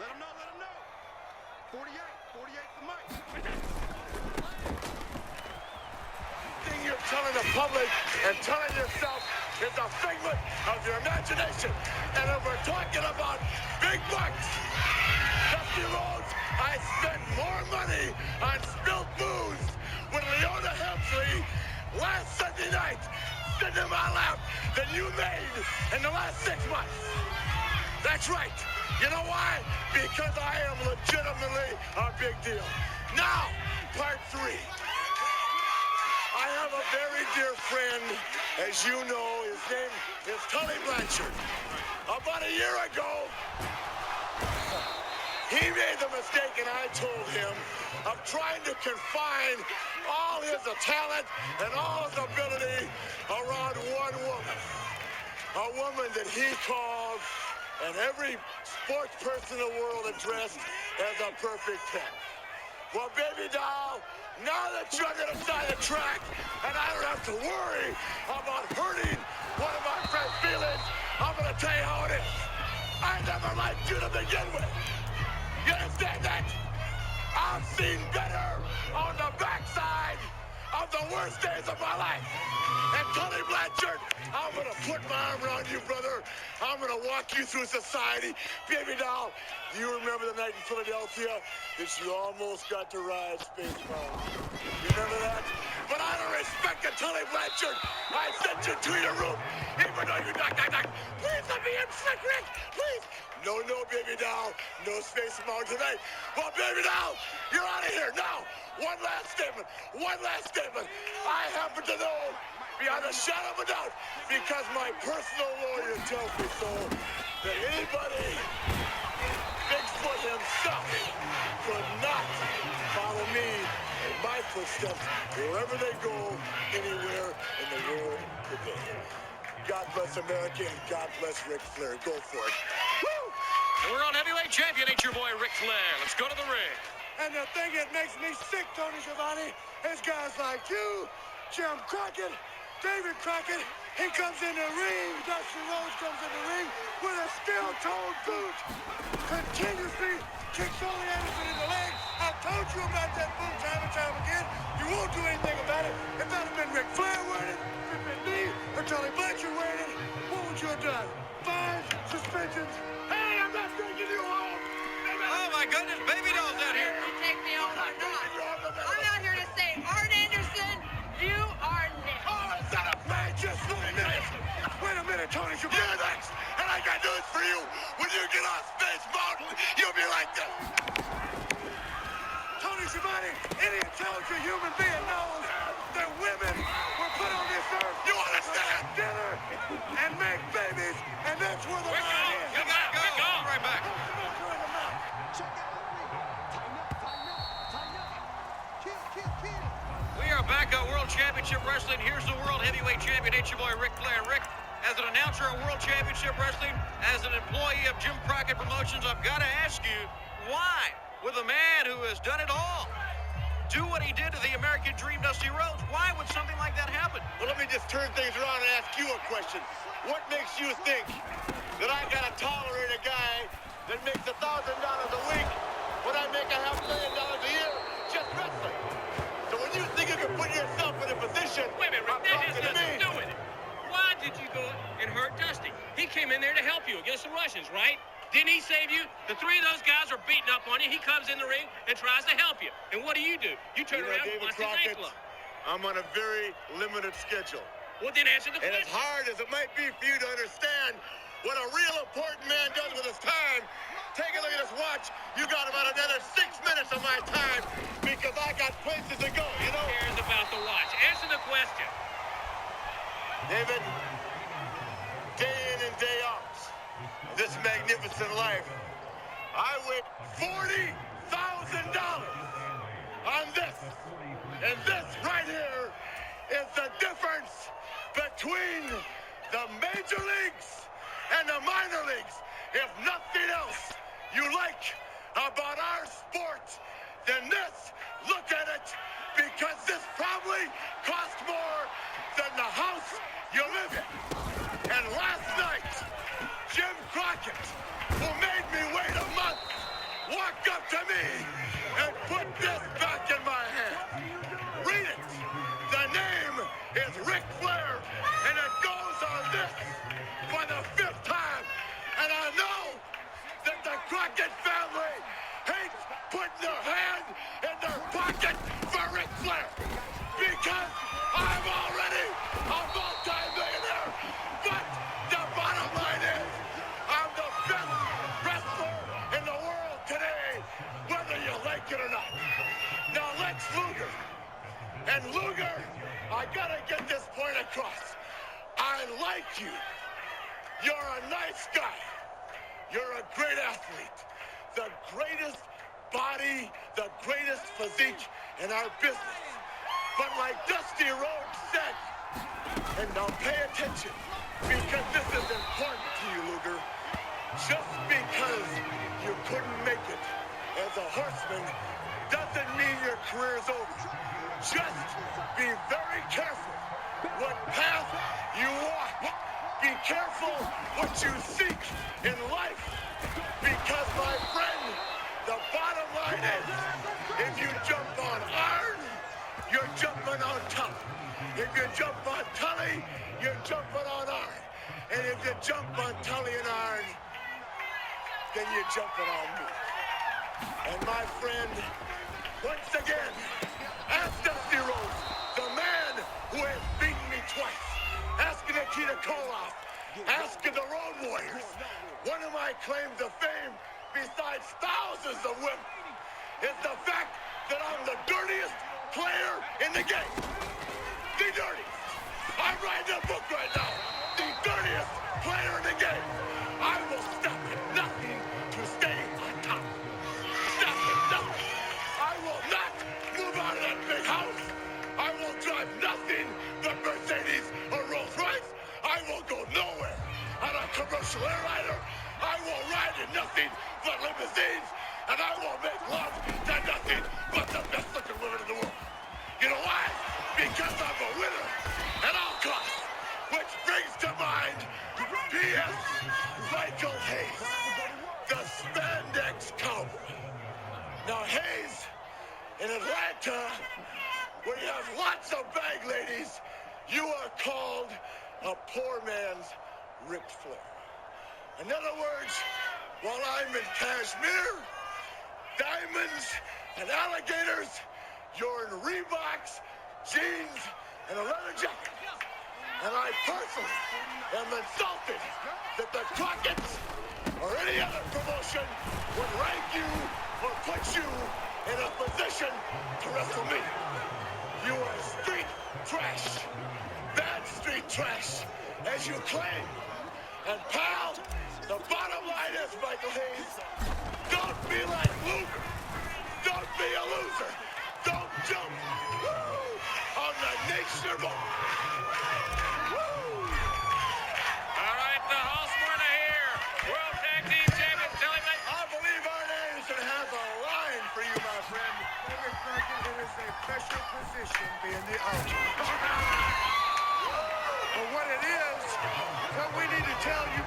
Let him know, let him know. 48 the mic. Thing you're telling the public and telling yourself is a figment of your imagination. And if we're talking about big bucks, Dusty Rhodes, I spent more money on spilled booze with Leona Hemsley last Sunday night sitting in my lap than you made in the last 6 months. That's right. You know why? Because I am legitimately a big deal. Now, part 3. I have a very dear friend, as you know, his name is Tully Blanchard. About a year ago, he made the mistake, and I told him, of trying to confine all his talent and all his ability around one woman. A woman that he called, and every sports person in the world addressed as a perfect 10. Well, baby doll, now that you're on the other side of the track, and I don't have to worry about hurting one of my friend's feelings, I'm going to tell you how it is. I never liked you to begin with. You understand that? I've seen better on the backside of the worst days of my life. And Tully Blanchard, I'm going to put my arm around you, brother. I'm going to walk you through society. Baby doll, do you remember the night in Philadelphia that you almost got to ride Space Mountain? You remember that? But out of respect to Tully Blanchard, I sent you to your room, even though you knocked. Please let me in, Slick Rick, please. No, baby doll, no Space Mountain tonight. Well, baby doll, you're out of here. Now, one last statement. I happen to know, beyond a shadow of a doubt, because my personal lawyer tells me so, that anybody, Bigfoot himself, could not follow me in my footsteps wherever they go, anywhere in the world today. God bless America and God bless Ric Flair. Go for it. Woo! We're on heavyweight champion. It's your boy Ric Flair. Let's go to the ring. And the thing that makes me sick, Tony Schiavone, is guys like you, Jim Crockett, David Crockett. He comes in the ring, Dusty Rhodes comes in the ring with a steel-toed boot. Continuously kicks Ole Anderson in the leg. I've told you about that boot time and time again. You won't do anything about it. If that had been Ric Flair wearing it, if it had been me or Tully Blanchard wearing it, what would you have done? Fines, suspensions. Hey, I'm not taking you home. Oh my goodness, baby doll's out here. You take me home or not. I'm out here to say, Art Anderson, you are next. Oh, it's not a plan. Just wait a minute. Wait a minute, Tony. You're next. And I got news for you. When you get off Space Mountain, you'll be like this. Tony Schiavone, any intelligent human being knows that women were put on this earth. You understand? Dinner and make babies, and that's where the line is. You got to go. Right back. We are back at World Championship Wrestling. Here's the World Heavyweight Champion. It's your boy Ric Flair. Rick, as an announcer of World Championship Wrestling, as an employee of Jim Crockett Promotions, I've got to ask you, why, with a man who has done it all, do what he did to the American Dream, Dusty Rhodes, why would something like that happen? Well, let me just turn things around and ask you a question. What makes you think that I gotta tolerate a guy that makes $1,000 a week when I make $500,000 a year just wrestling? So when you think you can put yourself in a position, Wait a minute, Rick, that has to nothing to do with it. Why did you go and hurt Dusty? He came in there to help you against the Russians, right? Didn't he save you? The three of those guys are beating up on you. He comes in the ring and tries to help you. And what do? You turn around and watch his ankle up. I'm on a very limited schedule. Well, then answer the And question. as hard as it might be for you to understand what a real important man does with his time, take a look at this watch. You got about another 6 minutes of my time because I got places to go, you know? Who cares about the watch? Answer the question. David, day in and day out, this magnificent life, I win $40,000 on this. And this right here is the difference between the major leagues and the minor leagues. If nothing else you like about our sport than this, look at it, because this probably cost more than the house you live in. And last night, Jim Crockett, who made me wait a month crockett family hates putting their hand in their pocket for Ric Flair because I'm already a multi-millionaire. But the bottom line is, I'm the best wrestler in the world today, whether you like it or not. Now Lex Luger. And Luger, I gotta get this point across. I like you. You're a nice guy. You're a great athlete. The greatest body, the greatest physique in our business. But like Dusty Rhodes said, and now pay attention, because this is important to you, Luger. Just because you couldn't make it as a horseman doesn't mean your career's over. Just be very careful what path you walk. Be careful what you seek in life. Because, my friend, the bottom line is, if you jump on iron, you're jumping on top. If you jump on Tully, you're jumping on iron. And if you jump on Tully and iron, then you're jumping on me. And my friend, once again, ask Dusty Rhodes, the man who has beaten me twice. Ask Nikita Koloff. Ask the Road Warriors. One of my claims to fame, besides thousands of women, is the fact that I'm the dirtiest player in the game. The dirtiest. I'm writing a book right now. The dirtiest player in the game. I will stop at nothing to stay on top. Stop at nothing. I will not move out of that big house. I will drive nothing but Mercedes or Rolls Royce. I will go nowhere on a commercial airliner. I will ride in nothing but limousines. And I will make love to nothing but the best looking women in the world. You know why? Because I'm a winner at all costs. Which brings to mind P.S. Michael Hayes, the spandex cowboy. Now Hayes, in Atlanta, where you have lots of bag ladies, you are called a poor man's Ric Flair. In other words, while I'm in Kashmir, diamonds, and alligators, you're in Reeboks, jeans, and a leather jacket. And I personally am insulted that the Crockett's or any other promotion would rank you or put you in a position to wrestle me. You are street trash, bad street trash, as you claim. And pal, the bottom line is, Michael Hayes, don't be like Luger. Don't be a loser. Don't jump on the nature ball. All right, the Hallsman here. World Tag Team Champions, tell him that. I believe Arn Anderson has a line for you, my friend. Every Crockett, it is a special position being the owner. But what it is, what we need to tell you